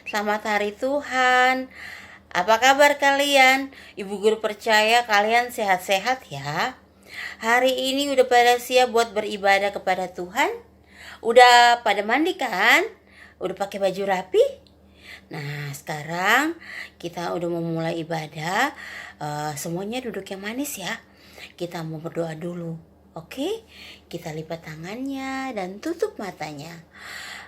Selamat hari Tuhan. Apa kabar kalian? Ibu guru percaya kalian sehat-sehat ya. Hari ini udah pada siap buat beribadah kepada Tuhan? Udah pada mandi kan? Udah pakai baju rapi? Nah, sekarang kita udah mau mulai ibadah. Semuanya duduk yang manis ya. Kita mau berdoa dulu. Oke? Kita lipat tangannya dan tutup matanya.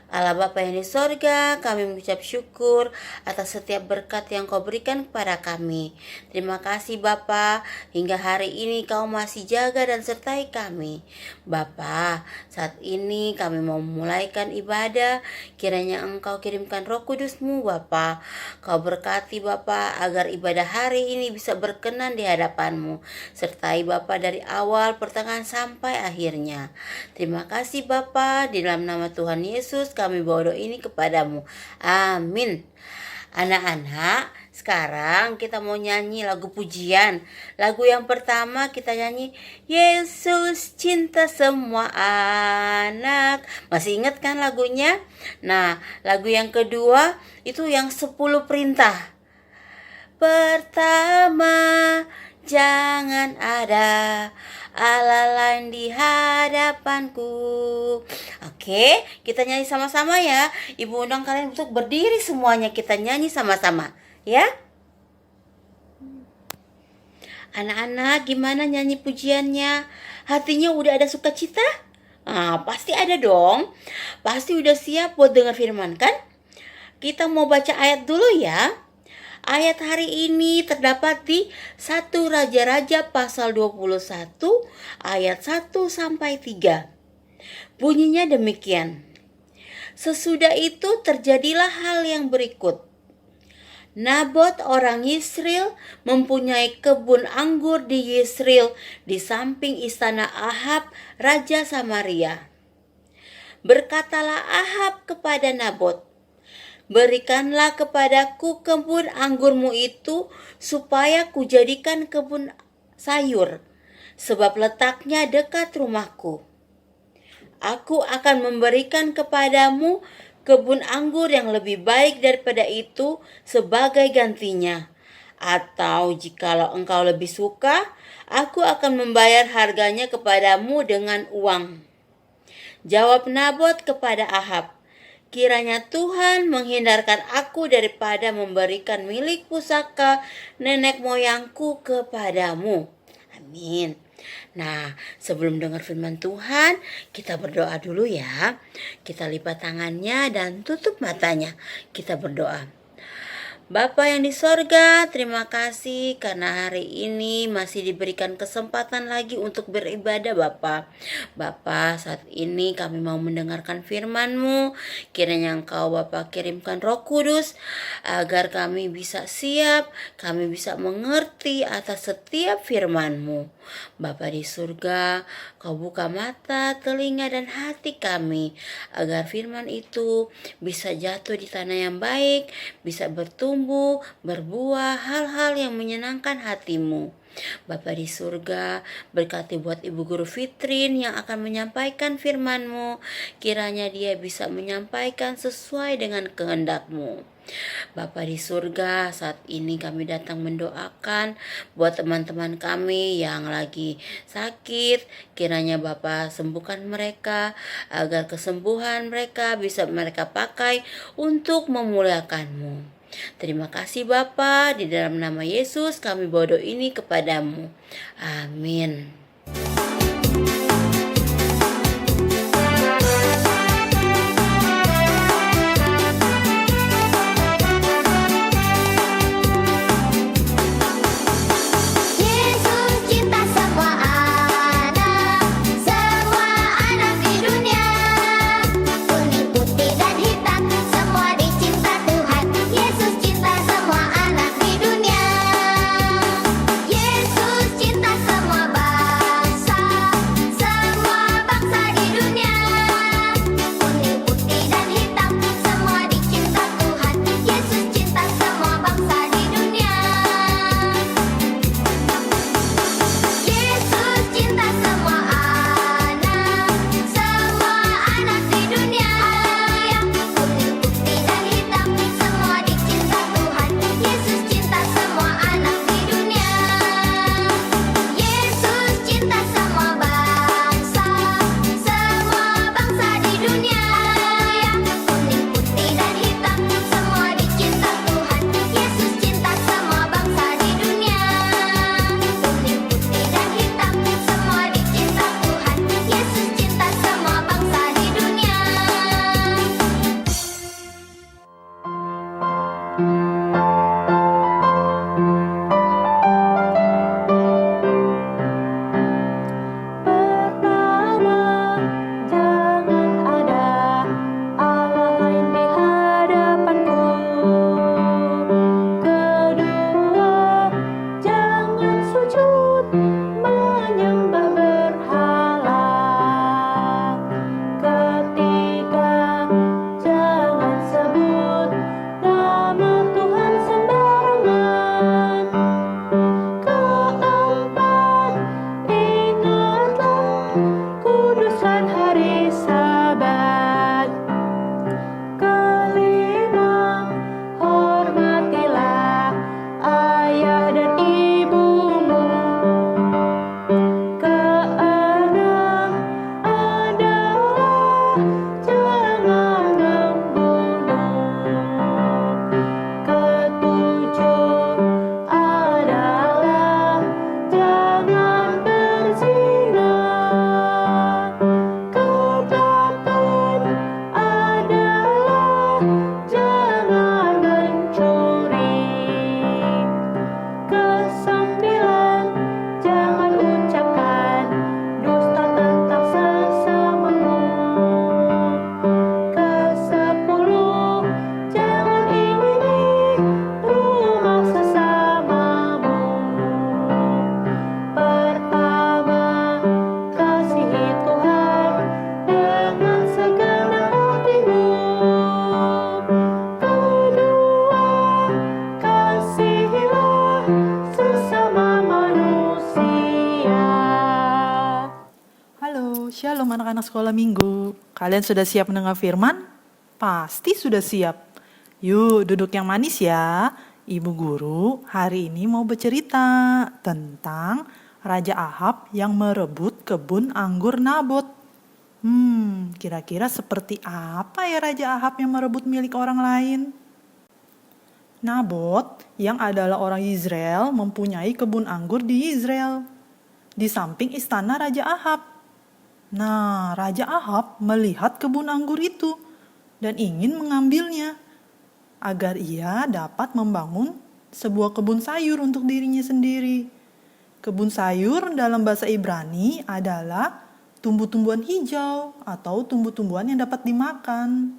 Allah Bapa yang di sorga, kami mengucap syukur atas setiap berkat yang Kau berikan kepada kami. Terima kasih Bapa, hingga hari ini Kau masih jaga dan sertai kami. Bapa, saat ini kami mau memulaikan ibadah, kiranya Engkau kirimkan Roh Kudus-Mu Bapa. Kau berkati Bapa agar ibadah hari ini bisa berkenan di hadapan-Mu. Sertai Bapa dari awal, pertengahan sampai akhirnya. Terima kasih Bapa, di dalam nama Tuhan Yesus kami bawa doa ini kepadamu. Amin. Anak-anak, sekarang kita mau nyanyi lagu pujian. Lagu yang pertama kita nyanyi Yesus cinta semua anak. Masih ingat kan lagunya? Nah, lagu yang kedua itu yang 10 perintah. Pertama, jangan ada Allah lain di hadapanku. Oke, kita nyanyi sama-sama ya. Ibu undang kalian untuk berdiri semuanya. Kita nyanyi sama-sama ya. Anak-anak, gimana nyanyi pujiannya? Hatinya udah ada sukacita? Nah, pasti ada dong. Pasti udah siap buat dengar firman kan? Kita mau baca ayat dulu ya. Ayat hari ini terdapat di 1 Raja-Raja pasal 21 ayat 1 sampai 3. Bunyinya demikian. Sesudah itu terjadilah hal yang berikut. Nabot orang Yisrael mempunyai kebun anggur di Yisrael di samping istana Ahab, Raja Samaria. Berkatalah Ahab kepada Nabot, berikanlah kepadaku kebun anggurmu itu supaya kujadikan kebun sayur, sebab letaknya dekat rumahku. Aku akan memberikan kepadamu kebun anggur yang lebih baik daripada itu sebagai gantinya. Atau jikalau engkau lebih suka, aku akan membayar harganya kepadamu dengan uang. Jawab Nabot kepada Ahab, kiranya Tuhan menghindarkan aku daripada memberikan milik pusaka nenek moyangku kepadamu. Amin. Nah, sebelum dengar firman Tuhan, kita berdoa dulu ya. Kita lipat tangannya dan tutup matanya. Kita berdoa. Bapa yang di sorga, terima kasih karena hari ini masih diberikan kesempatan lagi untuk beribadah Bapa. Bapa, saat ini kami mau mendengarkan firman-Mu. Kiranya Engkau Bapa kirimkan Roh Kudus agar kami bisa siap, kami bisa mengerti atas setiap firman-Mu. Bapa di surga, Kau buka mata, telinga, dan hati kami agar firman itu bisa jatuh di tanah yang baik, bisa bertumbuh, berbuah hal-hal yang menyenangkan hati-Mu. Bapa di surga, berkati buat Ibu Guru Fitrin yang akan menyampaikan firman-Mu. Kiranya dia bisa menyampaikan sesuai dengan kehendak-Mu. Bapa di surga, saat ini kami datang mendoakan buat teman-teman kami yang lagi sakit. Kiranya Bapa sembuhkan mereka agar kesembuhan mereka bisa mereka pakai untuk memuliakan-Mu. Terima kasih Bapa, di dalam nama Yesus kami bawa doa ini kepadamu. Amin. Yesus cinta semua Kesembilan, jangan ucapkan dusta tentang sesamamu. Kesepuluh, jangan ingini rumah sesamamu. Pertama, kasihi Tuhan dengan segenap hatimu. Kedua, kasihilah sesama manusia. Halo, shalom anak-anak sekolah minggu. Kalian sudah siap mendengar firman? Pasti sudah siap. Yuk duduk yang manis ya. Ibu guru hari ini mau bercerita tentang Raja Ahab yang merebut kebun anggur Nabot. Kira-kira seperti apa ya Raja Ahab yang merebut milik orang lain? Nabot yang adalah orang Israel mempunyai kebun anggur di Israel, di samping istana Raja Ahab. Nah, Raja Ahab melihat kebun anggur itu dan ingin mengambilnya agar ia dapat membangun sebuah kebun sayur untuk dirinya sendiri. Kebun sayur dalam bahasa Ibrani adalah tumbuh-tumbuhan hijau atau tumbuh-tumbuhan yang dapat dimakan.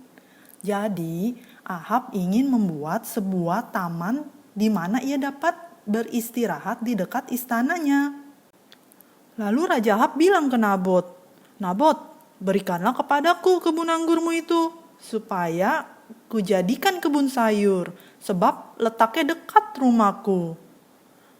Jadi, Ahab ingin membuat sebuah taman di mana ia dapat beristirahat di dekat istananya. Lalu Raja Ahab bilang ke Nabot, "Nabot, berikanlah kepadaku kebun anggurmu itu, supaya kujadikan kebun sayur, sebab letaknya dekat rumahku.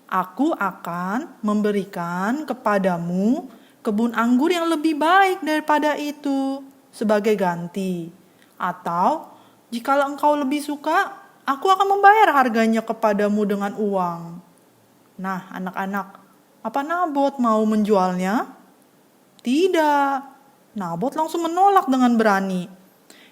Aku akan memberikan kepadamu kebun anggur yang lebih baik daripada itu sebagai ganti. Atau, jikalau engkau lebih suka, aku akan membayar harganya kepadamu dengan uang." Nah, anak-anak, apa Nabot mau menjualnya? Tidak. Nabot langsung menolak dengan berani.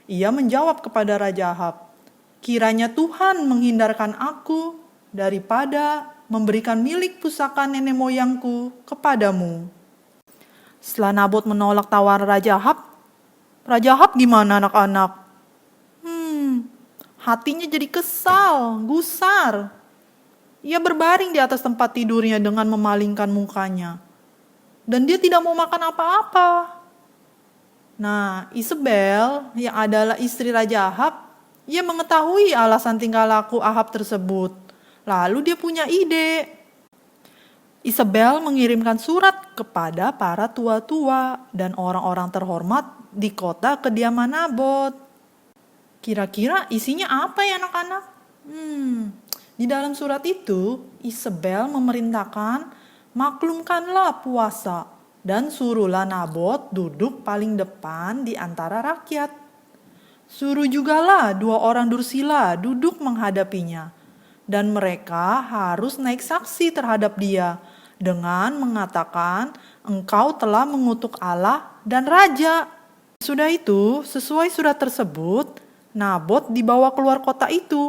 Ia menjawab kepada Raja Ahab, "Kiranya Tuhan menghindarkan aku daripada memberikan milik pusaka nenek moyangku kepadamu." Setelah Nabot menolak tawaran Raja Ahab gimana anak-anak? Hatinya jadi kesal, gusar. Ia berbaring di atas tempat tidurnya dengan memalingkan mukanya. Dan dia tidak mau makan apa-apa. Nah, Isabel yang adalah istri Raja Ahab, ia mengetahui alasan tingkah laku Ahab tersebut. Lalu dia punya ide. Isabel mengirimkan surat kepada para tua-tua dan orang-orang terhormat di kota kediaman Nabot. Kira-kira isinya apa ya anak-anak? Di dalam surat itu, Isabel memerintahkan, maklumkanlah puasa dan suruhlah Nabot duduk paling depan di antara rakyat. Suruh jugalah 2 orang dursila duduk menghadapinya, dan mereka harus naik saksi terhadap dia dengan mengatakan, "Engkau telah mengutuk Allah dan Raja." Sudah itu, sesuai surat tersebut, Nabot dibawa keluar kota itu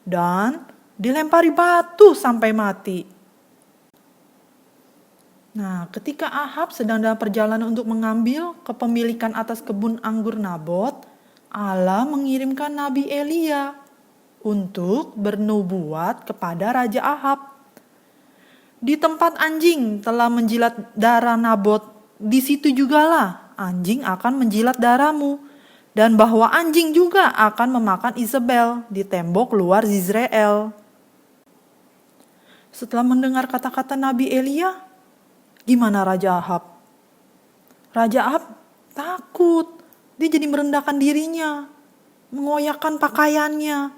dan dilempari batu sampai mati. Nah, ketika Ahab sedang dalam perjalanan untuk mengambil kepemilikan atas kebun anggur Nabot, Allah mengirimkan Nabi Elia untuk bernubuat kepada Raja Ahab. Di tempat anjing telah menjilat darah Nabot, di situ jugalah anjing akan menjilat darahmu, dan bahwa anjing juga akan memakan Isabel di tembok luar Yizreel. Setelah mendengar kata-kata Nabi Elia, gimana Raja Ahab? Raja Ahab takut. Dia jadi merendahkan dirinya, mengoyakkan pakaiannya,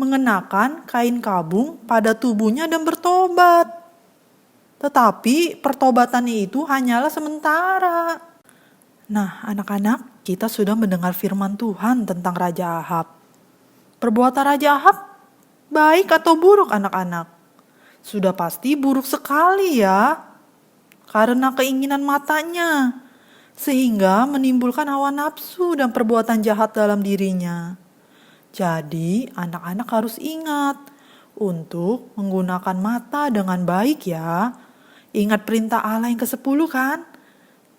mengenakan kain kabung pada tubuhnya dan bertobat. Tetapi pertobatannya itu hanyalah sementara. Nah, anak-anak, kita sudah mendengar firman Tuhan tentang Raja Ahab. Perbuatan Raja Ahab baik atau buruk anak-anak? Sudah pasti buruk sekali ya, karena keinginan matanya, sehingga menimbulkan hawa nafsu dan perbuatan jahat dalam dirinya. Jadi anak-anak harus ingat untuk menggunakan mata dengan baik ya. Ingat perintah Allah yang ke-10 kan?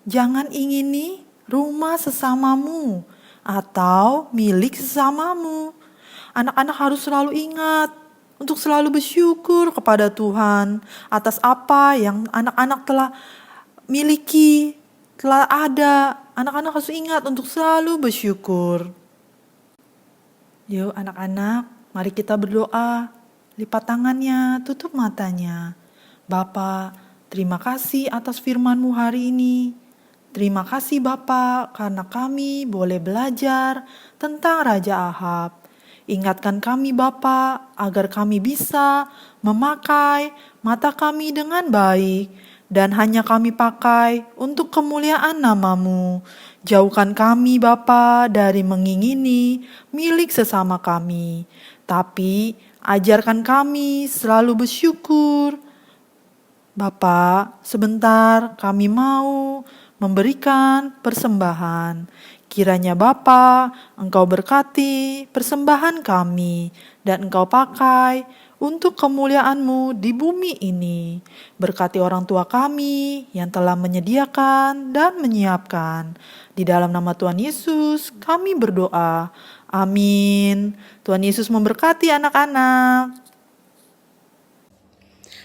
Jangan ingini rumah sesamamu atau milik sesamamu. Anak-anak harus selalu ingat untuk selalu bersyukur kepada Tuhan atas apa yang anak-anak telah miliki, telah ada. Anak-anak harus ingat untuk selalu bersyukur. Yuk anak-anak, mari kita berdoa. Lipat tangannya, tutup matanya. Bapa, terima kasih atas firman-Mu hari ini. Terima kasih Bapa, karena kami boleh belajar tentang Raja Ahab. Ingatkan kami Bapa, agar kami bisa memakai mata kami dengan baik, dan hanya kami pakai untuk kemuliaan nama-Mu. Jauhkan kami Bapa dari mengingini milik sesama kami, tapi ajarkan kami selalu bersyukur. Bapa, sebentar kami mau memberikan persembahan. Kiranya Bapa, Engkau berkati persembahan kami dan Engkau pakai untuk kemuliaan-Mu di bumi ini. Berkati orang tua kami yang telah menyediakan dan menyiapkan. Di dalam nama Tuhan Yesus kami berdoa. Amin. Tuhan Yesus memberkati anak-anak.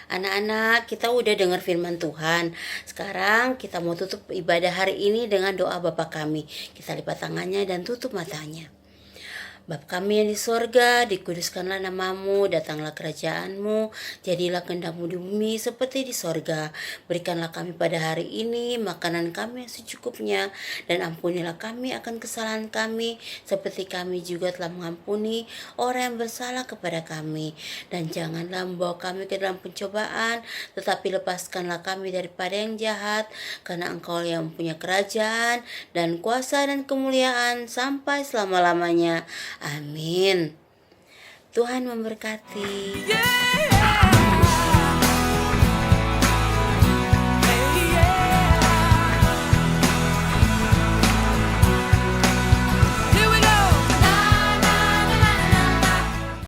Anak-anak, kita udah dengar firman Tuhan. Sekarang kita mau tutup ibadah hari ini dengan doa Bapa kami. Kita lipat tangannya dan tutup matanya. Bapa kami yang di sorga, dikuduskanlah namamu, datanglah kerajaanmu, jadilah kehendak-Mu di bumi seperti di sorga. Berikanlah kami pada hari ini makanan kami yang secukupnya, dan ampunilah kami akan kesalahan kami, seperti kami juga telah mengampuni orang yang bersalah kepada kami. Dan janganlah membawa kami ke dalam pencobaan, tetapi lepaskanlah kami daripada yang jahat, karena Engkau yang mempunyai kerajaan, dan kuasa dan kemuliaan sampai selama-lamanya. Amin. Tuhan memberkati.